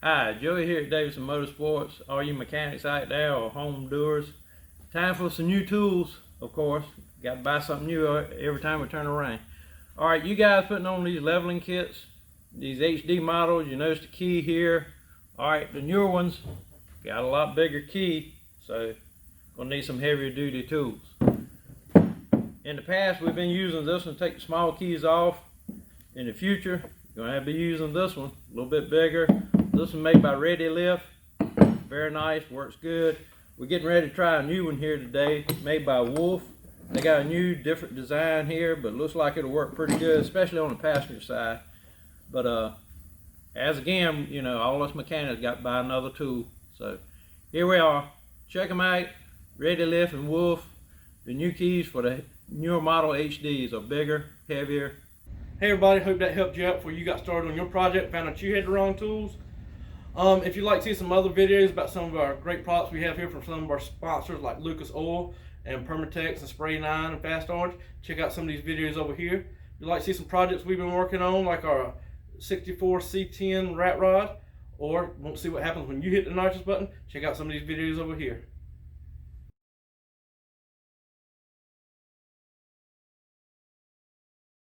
Hi, Joey here at Davidson Motorsports. All you mechanics out there or home doers, time for some new tools, of course. Got to buy something new every time we turn around. Alright, you guys putting on these leveling kits, these HD models, you notice the key here. Alright, the newer ones got a lot bigger key, so gonna need some heavier duty tools. In the past, we've been using this one to take the small keys off. In the future, you're gonna have to be using this one, a little bit bigger. This one made by Ready Lift, very nice, works good. We're getting ready to try a new one here today, made by Wolf. They got a new, different design here, but looks like it'll work pretty good, especially on the passenger side. But as again, you know, all us mechanics got to buy another tool. So here we are. Check them out. Ready Lift and Wolf. The new keys for the newer model HDs are bigger, heavier. Hey everybody, hope that helped you out before you got started on your project, found out you had the wrong tools. If you'd like to see some other videos about some of our great products we have here from some of our sponsors like Lucas Oil and Permatex and Spray 9 and Fast Orange, check out some of these videos over here. If you'd like to see some projects we've been working on like our 64 C10 rat rod, or want to see what happens when you hit the nitrous button, check out some of these videos over here.